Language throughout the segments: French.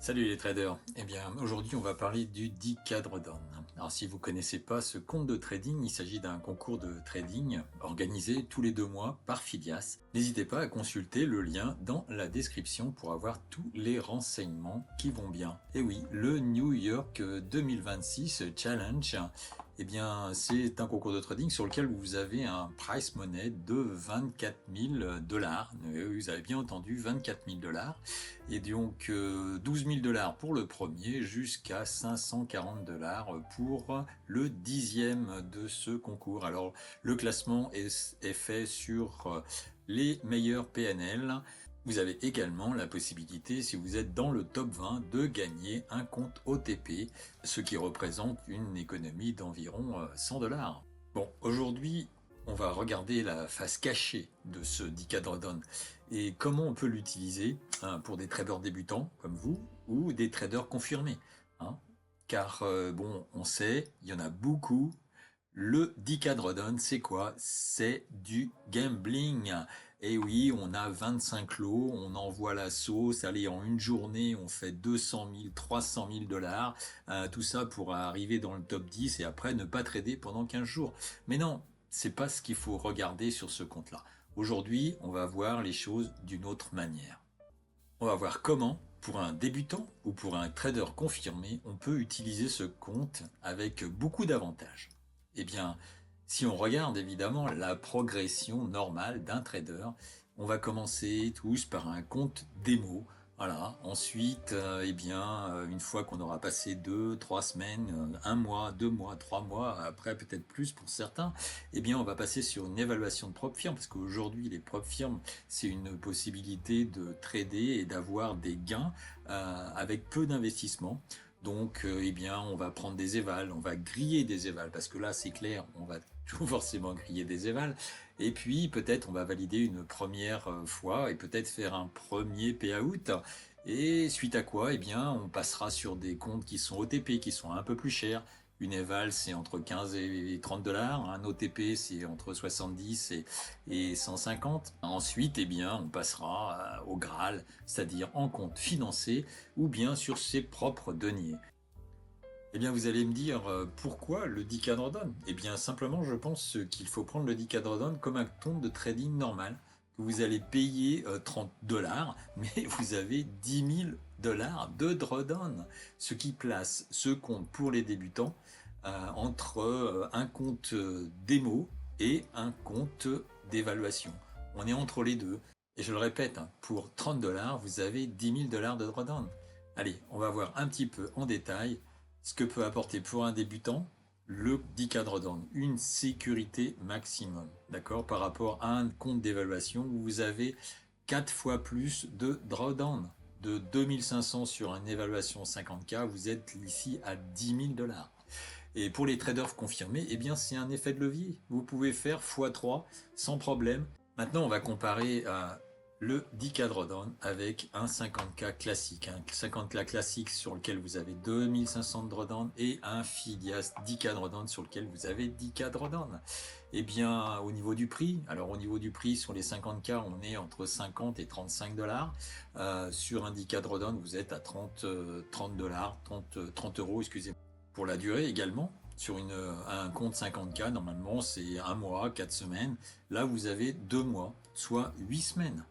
Salut les traders. Eh bien, aujourd'hui, on va parler du Decadrodon. Alors, si vous connaissez pas ce compte de trading, il s'agit d'un concours de trading organisé tous les 2 mois par Phidias. N'hésitez pas à consulter le lien dans la description pour avoir tous les renseignements qui vont bien. Et oui, le New York 2026 Challenge, eh bien, c'est un concours de trading sur lequel vous avez un price money de 24 000 dollars. Vous avez bien entendu, 24 000 dollars. Et donc 12 000 dollars pour le premier jusqu'à 540 dollars pour le 10e de ce concours. Alors le classement est fait sur les meilleurs PNL. Vous avez également la possibilité, si vous êtes dans le top 20, de gagner un compte OTP, ce qui représente une économie d'environ 100 dollars. Bon, aujourd'hui, on va regarder la face cachée de ce Decadrodon et comment on peut l'utiliser pour des traders débutants comme vous ou des traders confirmés. Car bon, on sait, il y en a beaucoup. Le Decadrodon, c'est quoi? C'est du gambling. Et oui, on a 25 lots, on envoie la sauce, allez, en une journée, on fait 200 000, 300 000 dollars, tout ça pour arriver dans le top 10 et après ne pas trader pendant 15 jours. Mais non, c'est pas ce qu'il faut regarder sur ce compte-là. Aujourd'hui, on va voir les choses d'une autre manière. On va voir comment, pour un débutant ou pour un trader confirmé, on peut utiliser ce compte avec beaucoup d'avantages. Eh bien, si on regarde évidemment la progression normale d'un trader, on va commencer tous par un compte démo. Voilà. Ensuite, eh bien, une fois qu'on aura passé 2, 3 semaines, 1 mois, 2 mois, 3 mois, après peut-être plus pour certains, eh bien, on va passer sur une évaluation de propre firme parce qu'aujourd'hui, les propres firmes, c'est une possibilité de trader et d'avoir des gains avec peu d'investissement. Donc, eh bien, on va prendre des évals, on va griller des évals, parce que là, c'est clair, on va tout forcément griller des évals. Et puis, peut-être, on va valider une première fois et peut-être faire un premier payout. Et suite à quoi, eh bien, on passera sur des comptes qui sont OTP, qui sont un peu plus chers. Une éval, c'est entre 15 et 30 dollars. Un OTP, c'est entre 70 et 150. Ensuite, eh bien, on passera au Graal, c'est-à-dire en compte financé ou bien sur ses propres deniers. Eh bien, vous allez me dire pourquoi le Decadrodon? Eh bien, simplement, je pense qu'il faut prendre le Decadrodon comme un compte de trading normal, que vous allez payer 30 dollars, mais vous avez 10 000 dollars de drawdown, ce qui place ce compte pour les débutants entre un compte démo et un compte d'évaluation. On est entre les deux. Et je le répète, pour 30 dollars, vous avez 10 000 dollars de drawdown. Allez, on va voir un petit peu en détail ce que peut apporter pour un débutant le Decadrodon, une sécurité maximum, d'accord, par rapport à un compte d'évaluation où vous avez 4 fois plus de drawdown. De 2500 sur une évaluation 50K, vous êtes ici à 10 000 dollars. Et pour les traders confirmés, eh bien c'est un effet de levier. Vous pouvez faire x3 sans problème. Maintenant, on va comparer le Decadrodon avec un 50K classique. Un 50K classique sur lequel vous avez 2500 de drawdown et un Phidias Decadrodon sur lequel vous avez 10K drawdown. Eh bien, au niveau du prix, alors au niveau du prix, sur les 50K, on est entre 50 et 35 dollars. Sur un Decadrodon, vous êtes à 30 dollars, 30 euros, excusez-moi. Pour la durée également, sur un compte 50K, normalement c'est 1 mois, 4 semaines. Là, vous avez 2 mois, soit 8 semaines.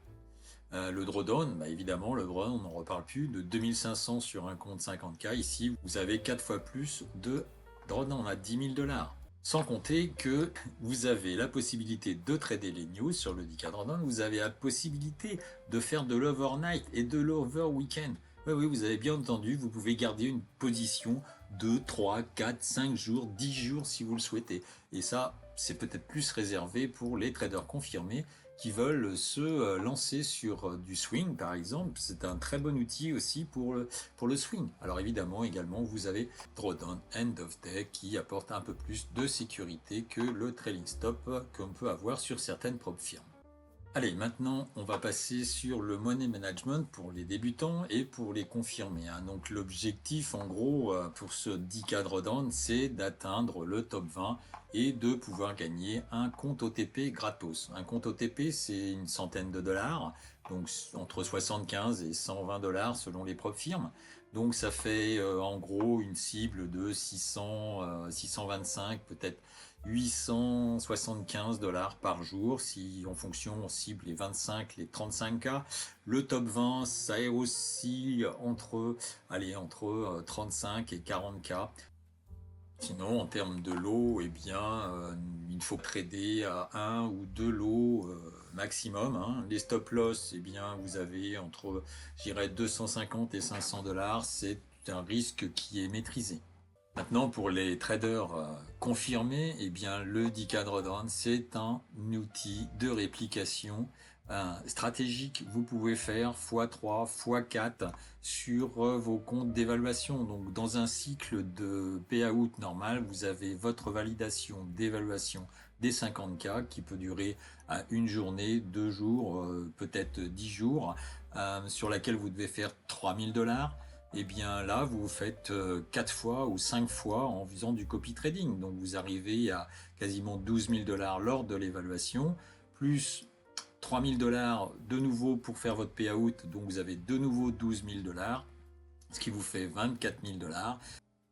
Le drawdown, bah évidemment, le drawdown, on n'en reparle plus, de 2500 sur un compte 50K. Ici, vous avez 4 fois plus de drawdown à 10 000 dollars. Sans compter que vous avez la possibilité de trader les news sur le Decadrodon, vous avez la possibilité de faire de l'overnight et de l'over-weekend. Oui, oui, vous avez bien entendu, vous pouvez garder une position 2, 3, 4, 5 jours, 10 jours si vous le souhaitez. Et ça, c'est peut-être plus réservé pour les traders confirmés qui veulent se lancer sur du swing, par exemple. C'est un très bon outil aussi pour le swing. Alors évidemment, également, vous avez Drawdown End of Day qui apporte un peu plus de sécurité que le trailing stop qu'on peut avoir sur certaines propres firmes. Allez, maintenant, on va passer sur le money management pour les débutants et pour les confirmés, hein. Donc, l'objectif, en gros, pour ce 10K drawdown, c'est d'atteindre le top 20 et de pouvoir gagner un compte OTP gratos. Un compte OTP, c'est une centaine de dollars, donc entre 75 et 120 dollars selon les propres firmes. Donc, ça fait en gros une cible de 600, 625, peut-être 875 dollars par jour. Si en fonction on cible les 25, les 35K. Le top 20, ça est aussi entre 35 et 40K. Sinon, en termes de lots, eh bien, il faut trader à un ou deux lots maximum, hein. Les stop loss, eh bien, vous avez entre, je dirais, 250 et 500 dollars. C'est un risque qui est maîtrisé. Maintenant, pour les traders confirmés, eh bien, le 10K Drawdown, c'est un outil de réplication stratégique. Vous pouvez faire x3, x4 sur vos comptes d'évaluation. Donc, dans un cycle de payout normal, vous avez votre validation d'évaluation des 50K qui peut durer une journée, 2 jours, peut-être 10 jours, sur laquelle vous devez faire 3000 dollars. Et bien là, vous faites 4 fois ou 5 fois en faisant du copy trading. Donc vous arrivez à quasiment 12 000 dollars lors de l'évaluation, plus 3 000 dollars de nouveau pour faire votre payout. Donc vous avez de nouveau 12 000 dollars, ce qui vous fait 24 000 dollars.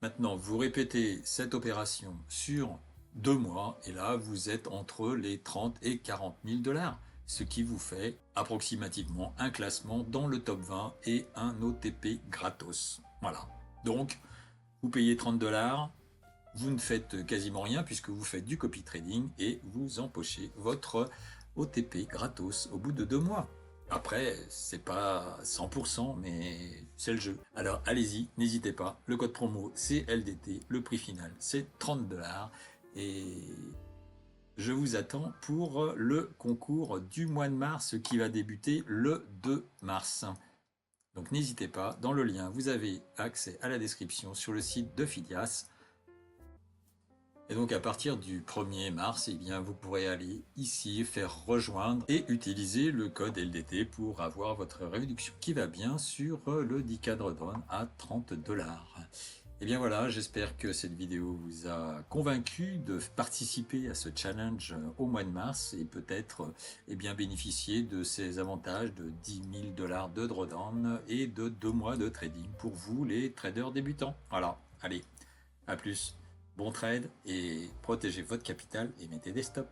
Maintenant, vous répétez cette opération sur 2 mois et là, vous êtes entre les 30 et 40 000 dollars. Ce qui vous fait approximativement un classement dans le top 20 et un OTP gratos. Voilà. Donc, vous payez 30 dollars, vous ne faites quasiment rien puisque vous faites du copy trading et vous empochez votre OTP gratos au bout de 2 mois. Après, c'est pas 100%, mais c'est le jeu. Alors allez-y, n'hésitez pas. Le code promo, c'est LDT. Le prix final, c'est 30 dollars. Et je vous attends pour le concours du mois de mars qui va débuter le 2 mars. Donc n'hésitez pas, dans le lien, vous avez accès à la description sur le site de Phidias. Et donc à partir du 1er mars, eh bien, vous pourrez aller ici, faire rejoindre et utiliser le code LDT pour avoir votre réduction qui va bien sur le 10K Drawdown à 30 dollars. Et bien voilà, j'espère que cette vidéo vous a convaincu de participer à ce challenge au mois de mars et peut-être bien bénéficier de ces avantages de 10 000 dollars de drawdown et de 2 mois de trading pour vous les traders débutants. Voilà, allez, à plus, bon trade et protégez votre capital et mettez des stops.